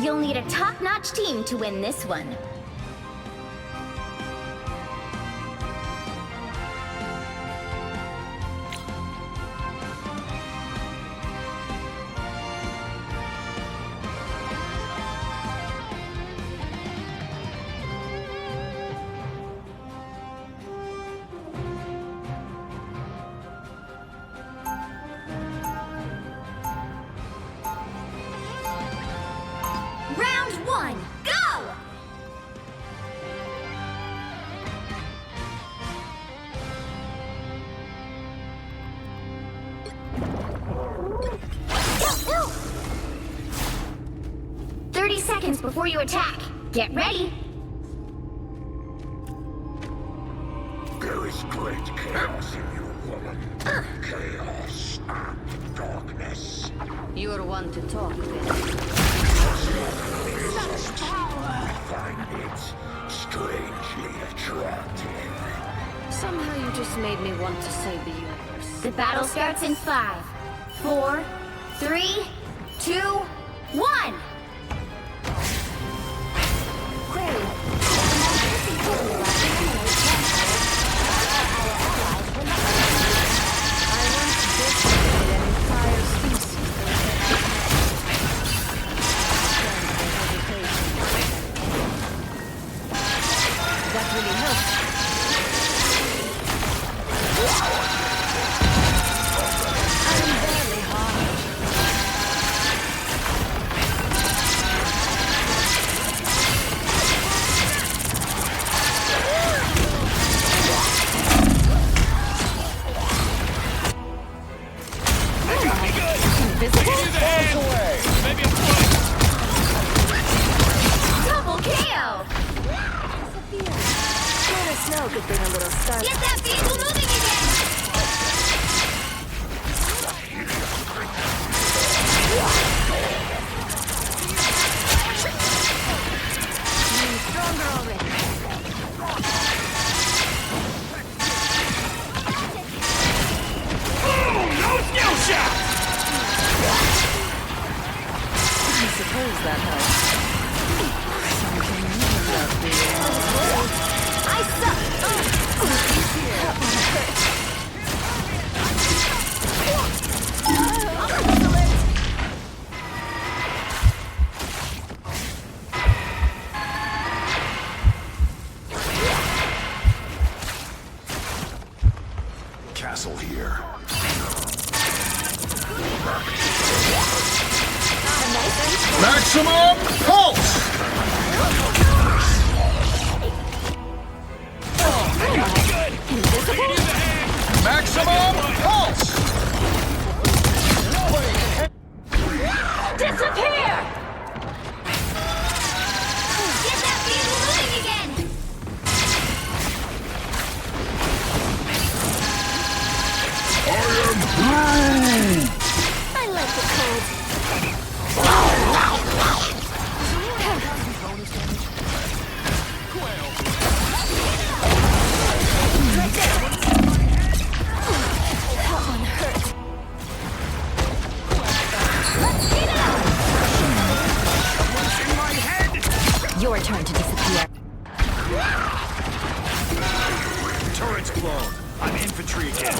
You'll need a top-notch team to win this one. Round one, go! Go! 30 seconds before you attack. Get ready. There is great chaos in you, woman. Chaos and darkness. You're one to talk, then. I find it strangely attractive. Somehow you just made me want to save the universe. The battle starts in 5, 4, 3, 2, 1! That really helps. I'm barely hard. Double KO! Snow could bring a little start. Get that vehicle moving again! Stronger already. I suppose that helps. Something new about the I suck! Castle here. Maximum pulse! Maximum pulse! Disappear! Get that vehicle moving again! I like the cold. That one hurt. Let's get out! Your turn to disappear. Turret's blown. I'm infantry again.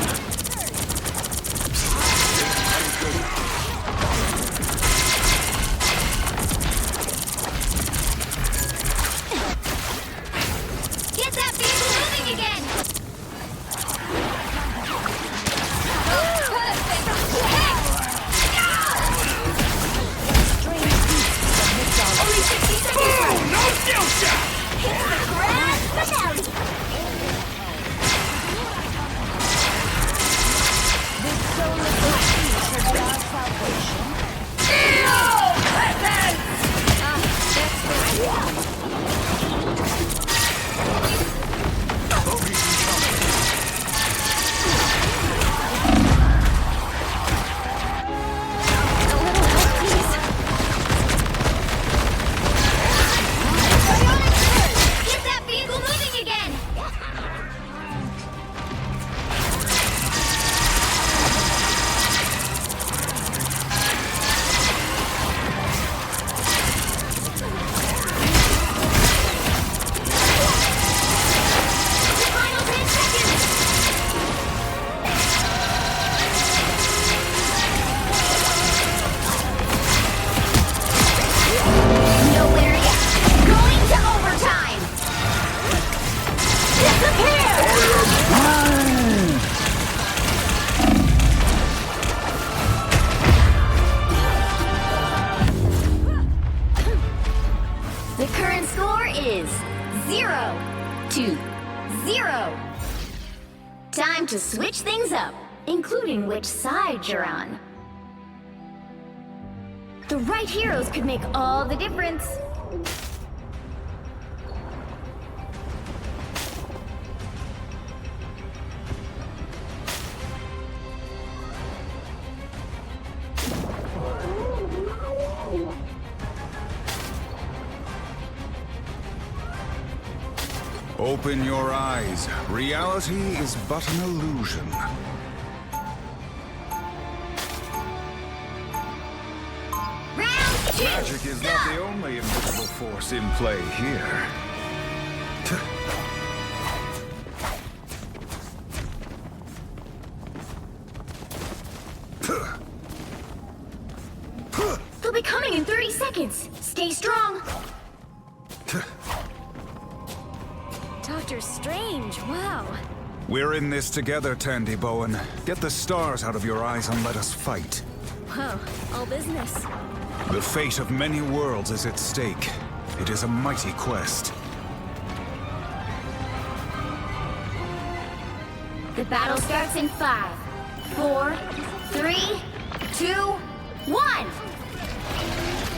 to switch things up, including which side you're on. The right heroes could make all the difference. Open your eyes. Reality is but an illusion. Round 2. Magic is not the only invisible force in play here. They'll be coming in 30 seconds. Stay strong. Doctor Strange, wow. We're in this together, Tandy Bowen. Get the stars out of your eyes and let us fight. Wow, all business. The fate of many worlds is at stake. It is a mighty quest. The battle starts in 5, 4, 3, 2, 1.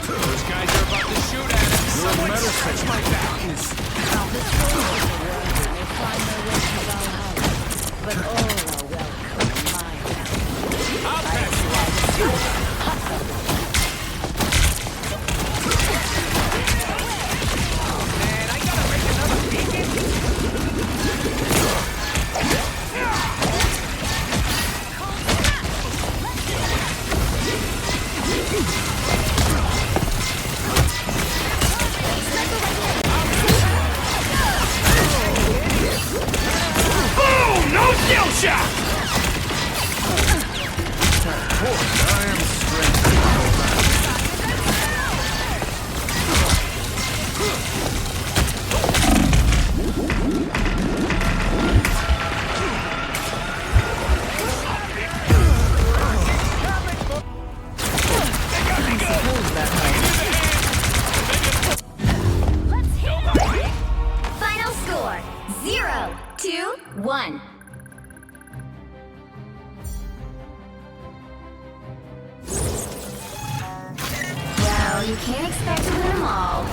Those guys are about to shoot at us. Someone touch my back. May find their way to Valhalla, but all are welcome in my house. I'll pass you up. Man, I gotta make another beacon. Boom! No skill shot! I am strength. Final score 0-1. Well, you can't expect to win them all.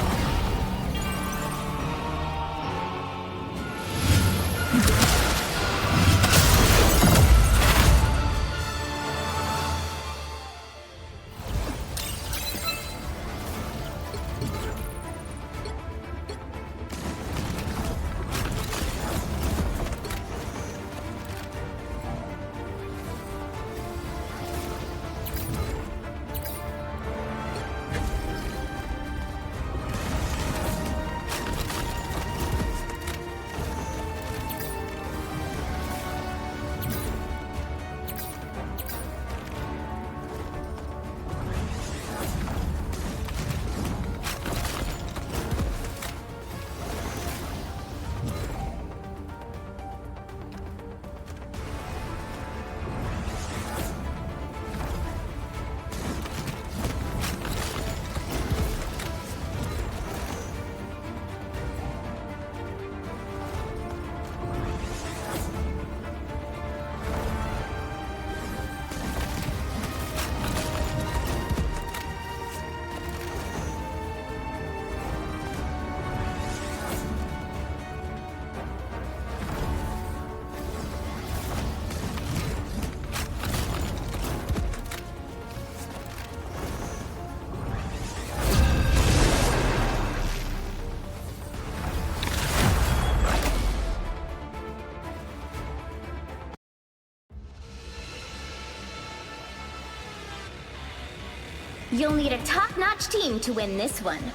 You'll need a top-notch team to win this one.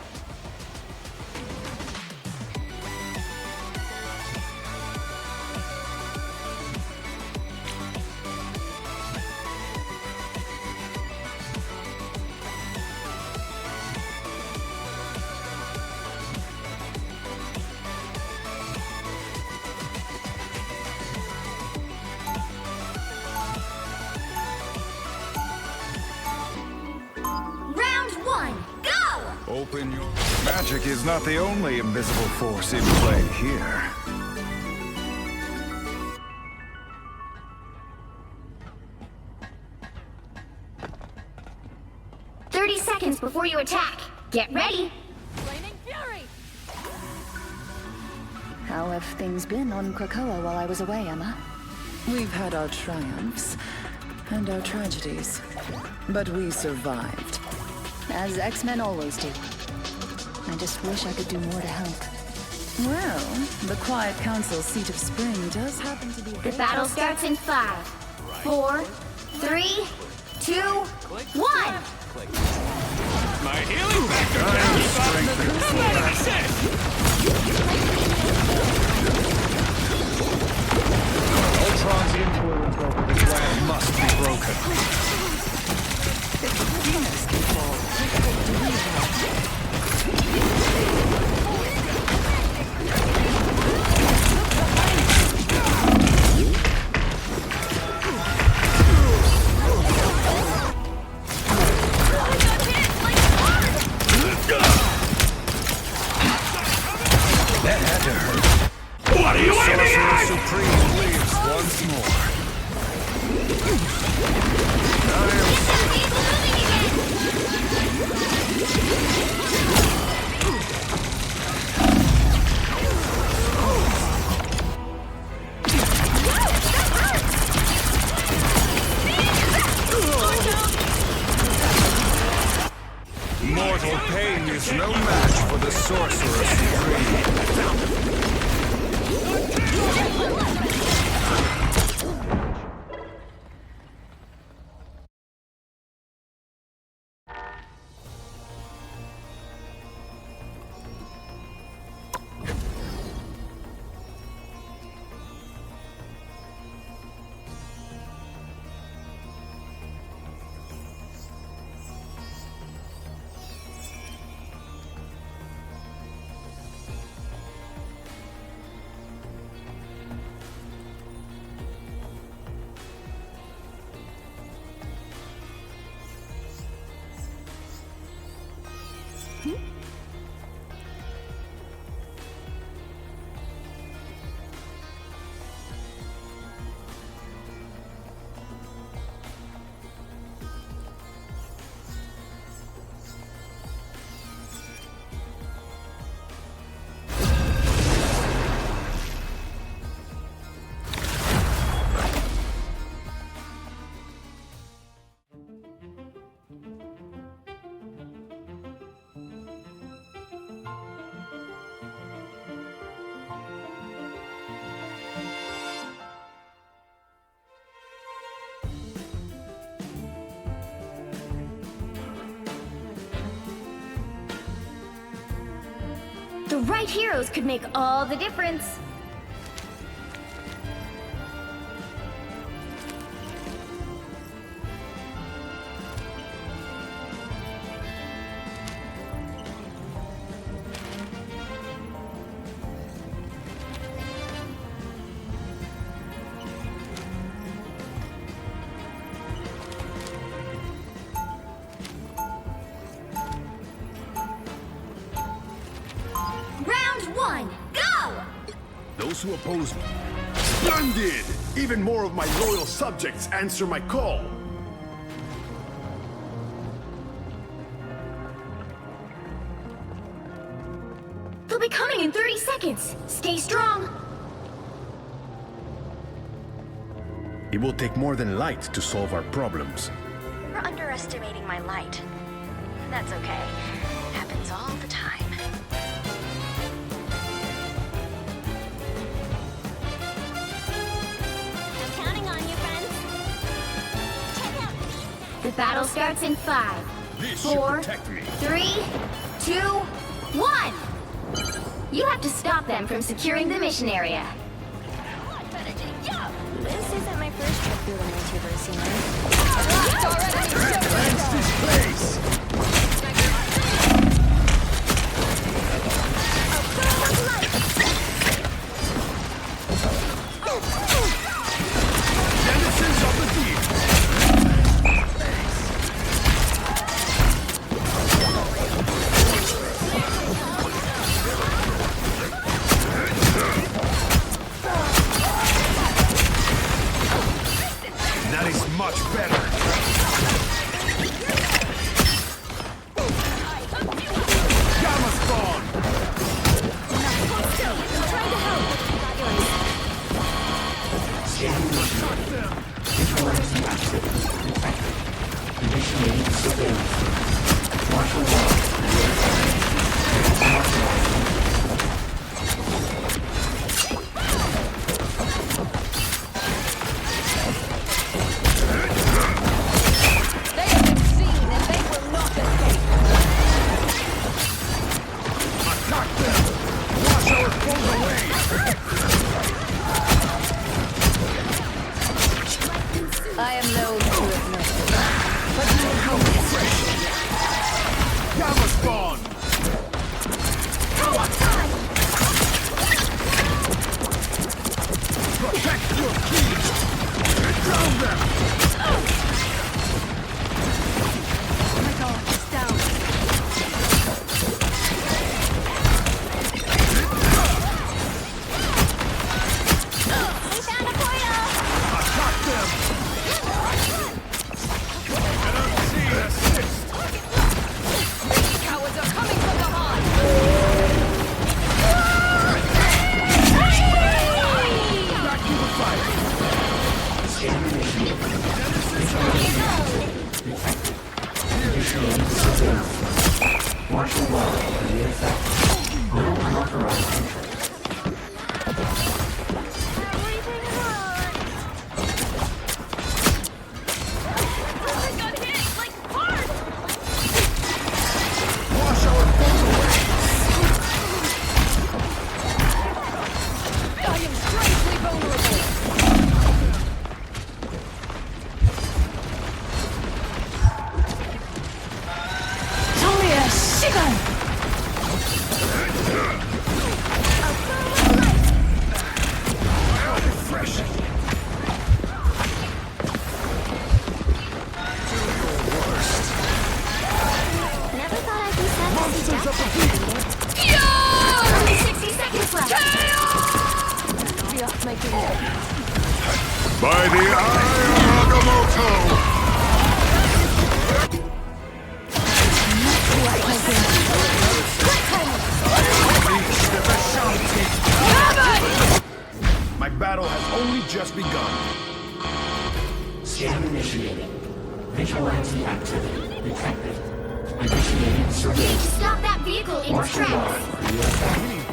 Open your... Magic is not the only invisible force in play here. seconds before you attack. Get ready. Flaming Fury! How have things been on Krakoa while I was away, Emma? We've had our triumphs and our tragedies, but we survived. As X-Men always do. I just wish I could do more to help. Well, the Quiet Council's seat of spring does happen to be... The battle starts in 5, 4, 3, 2, 1. My healing factor can't keep up. That's it. Ultron's influence over this land must be broken. Venus can fall. Do we have... That had to hurt. What are you aiming at? Supreme lives once more. Mortal pain is no match for the Sorcerer Supreme. The right heroes could make all the difference. Round 1, go! Those who oppose me. Splendid! Even more of my loyal subjects answer my call. They'll be coming in 30 seconds. Stay strong. It will take more than light to solve our problems. You're underestimating my light. That's okay. Happens all the time. I'm counting on you, friends. Check out. The battle starts in 5, This should 4, protect me. 3, 2, 1. You have to stop them from securing the mission area. This isn't my first trip through the multiverse, you know. Cleanse this place! Denizens of the deep! That is much They have been seen and they will not escape. Attack them! Wash our foes away! I am loath to admit it, but you will help me. Gamma spawn! Protect your keys! Drown them! Oh my god, it's down. We found a portal! Attack them! Cowards are coming from behind. Back to the fight! Wash our foes away! I am strangely vulnerable. Tolia Shigan! Refreshing! Never thought I'd be sad to see Monsters of Jack. the deep! Only 60 seconds left. We are making it. By the eye of Agamotto! My battle has only just begun. Scan initiating. Vigilante activity detected. Initiating surveillance. Stop that vehicle in its tracks.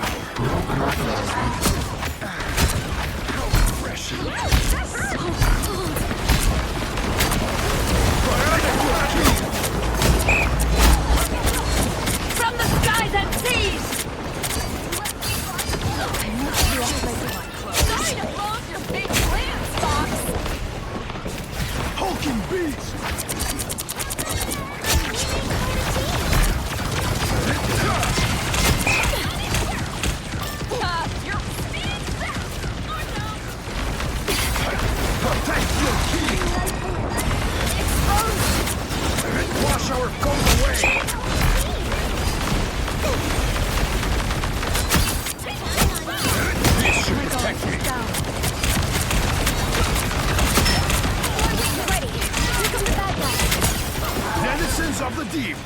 From the skies and seas! Sorry to blow your big plans, Fox! Hulking beast! You're Protect your key! Wash our foes away! This should protect me. Ready. Here come the bad guys. Denizens of the deep!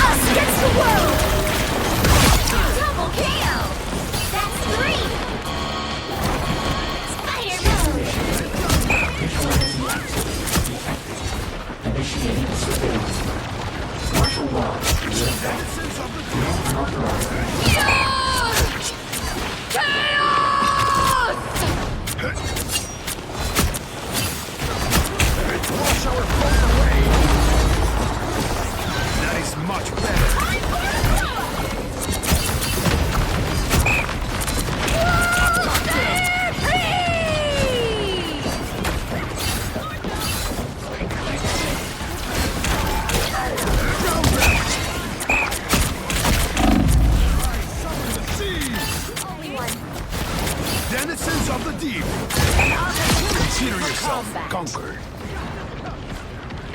Us against the world! Double KO! That's 3! Spider-Man! Initiating surveillance. Martial law. Denizens of the deep! Wash our foes away! That is much better! Denizens of the deep! Consider yourself conquered.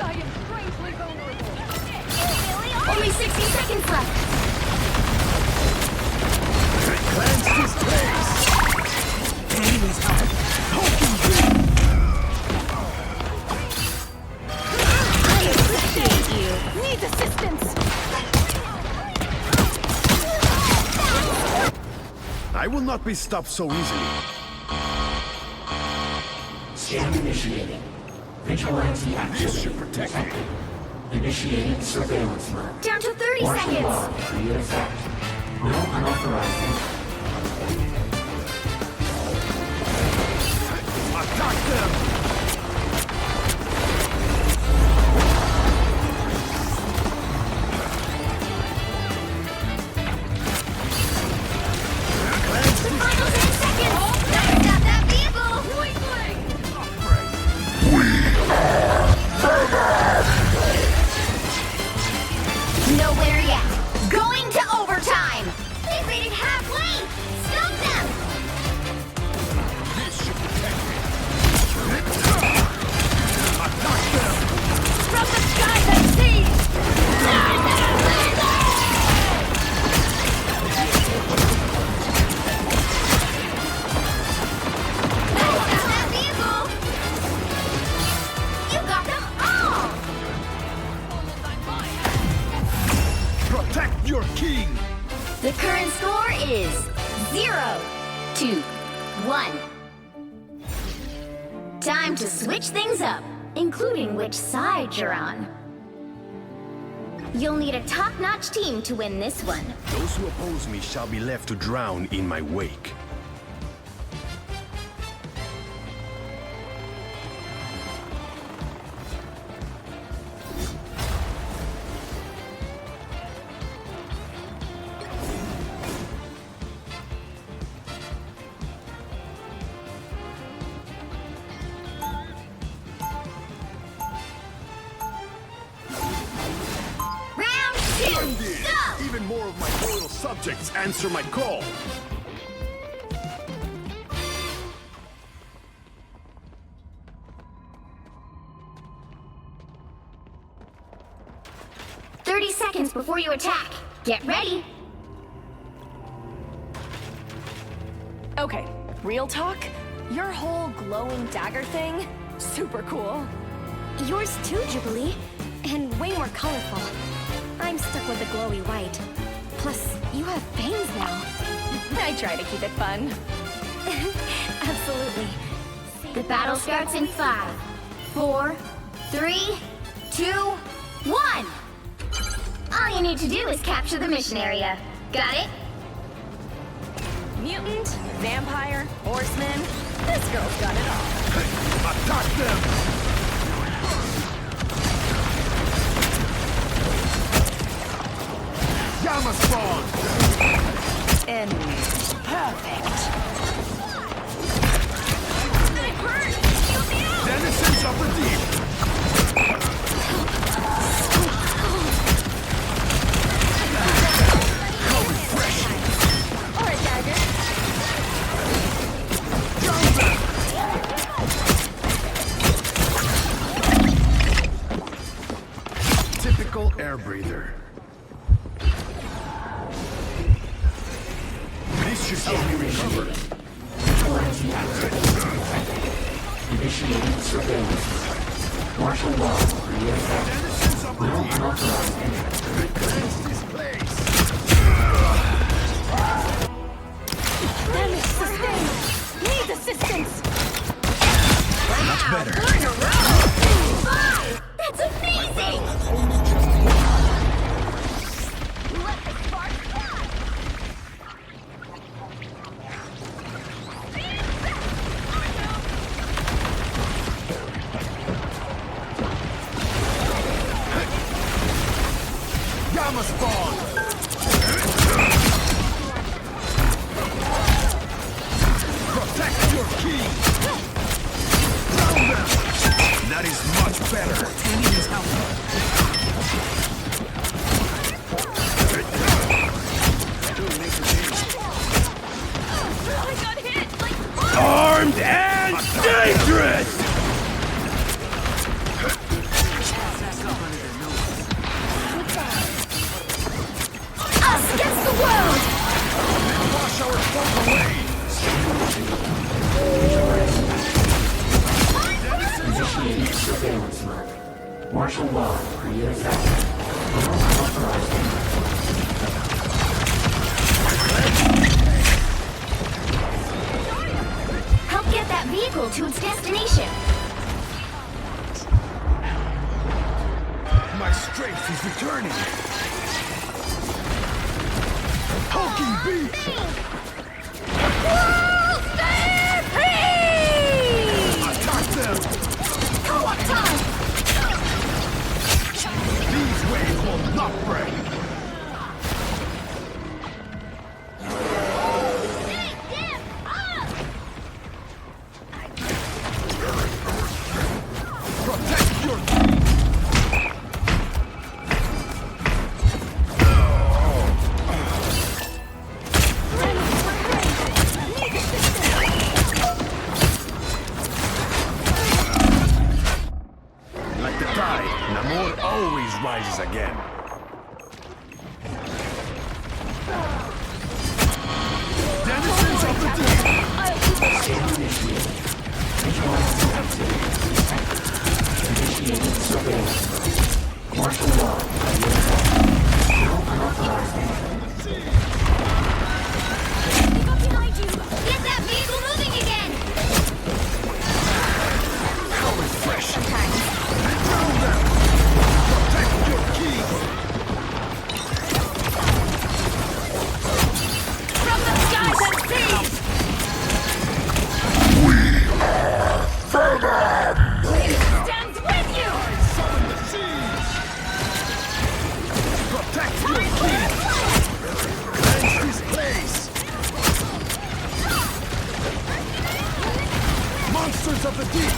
I am strangely vulnerable. Only 60 seconds left. Cleanse this place! Enemies out! Hulking beast! I appreciate you. Need assistance. I will not be stopped so easily. Scan initiating. Vigilante activity. This should protect me. detected. Initiating surveillance mode. Down to 30 Martial seconds. law in effect. No unauthorized entry. Attack them! Final 10 seconds. Gotta stop that vehicle. Nowhere yet. Going to overtime. They made it halfway. Stop them. This should protect me. From the skies I see. Stop that vehicle. You got them all. Protect your king! The current score is 0-1. Time to switch things up, including which side you're on. You'll need a top-notch team to win this one. Those who oppose me shall be left to drown in my wake. Round 2, Splendid! go! Even more of my loyal subjects answer my call. Seconds before you attack. Get ready. Okay, real talk? Your whole glowing dagger thing? Super cool. Yours too, Jubilee. And way more colorful. I'm stuck with the glowy white. Plus, you have bangs now. I try to keep it fun. Absolutely. The battle starts in 5, 4, 3, 2, 1. All you need to do is capture the mission area. Got it? Mutant, vampire, horseman. This girl's got it all. Attack them! Gamma spawn! Enemy. Perfect. It hurts! Help me out! Denizens of the deep! How refreshing! Alright, dagger. Typical air breather. This should help me recover. Vigilante activity detected. Initiating surveillance. Martial law in effect. Denizens of the No deep! unauthorized entry. Cleanse this place! Damage sustained. Needs assistance. Much better. 4 in a row! 5! That's amazing! Let the spark fly! Gamma spawn! Protect your key! Drown them! That is much better! I got hit. Like, Armed and dangerous! Us against the world! Wash our folk away! Initiating surveillance mode. Martial law in effect. No unauthorized entry. Help get that vehicle to its destination. My strength is returning. Hulking beast! Attack them! Co-op time! These waves will not break! Protect your team! Like the tide, Namor always rises again. Denizens of the deep! Initiating surveillance. Martial law. No unauthorized entry. Look up behind you! Get that vehicle moving again! How refreshing! Drown them! Protect your keys! From the skies and seas! Stands with you! Summon the seas! Protect your keys! Cleanse this place! Monsters of the deep!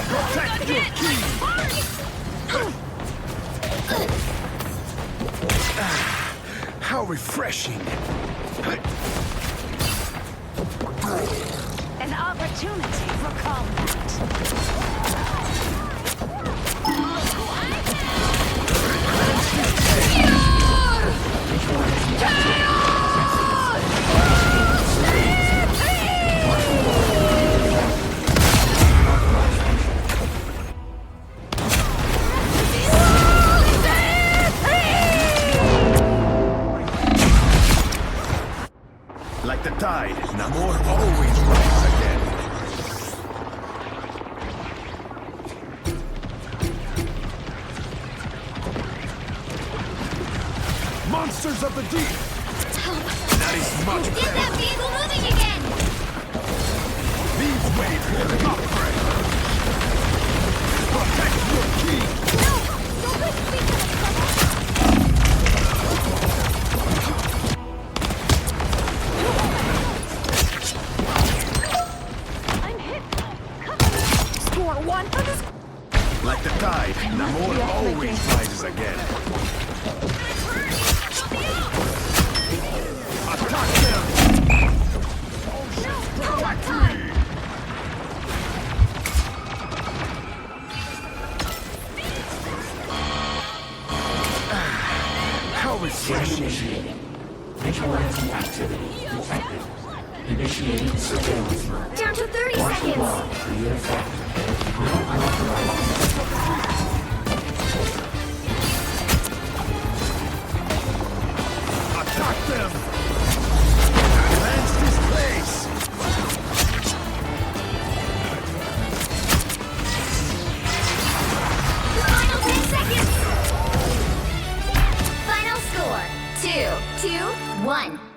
Protect your keys! How refreshing! An opportunity for combat. Like the tide, Namor always rises again. Monsters of the deep! That is much Get better. that vehicle moving again! These waves will not break. Protect your key. I'm hit. Score one for this. Like the tide, Namor always rises again. Attack them! How refreshing! Initiating. Vigilante activity detected. Initiating surveillance mode. Down to 30 Martial seconds! law reinfected. No unauthorized entry. Attack them! Cleanse this place! Final 10 seconds! Final score, 2-1.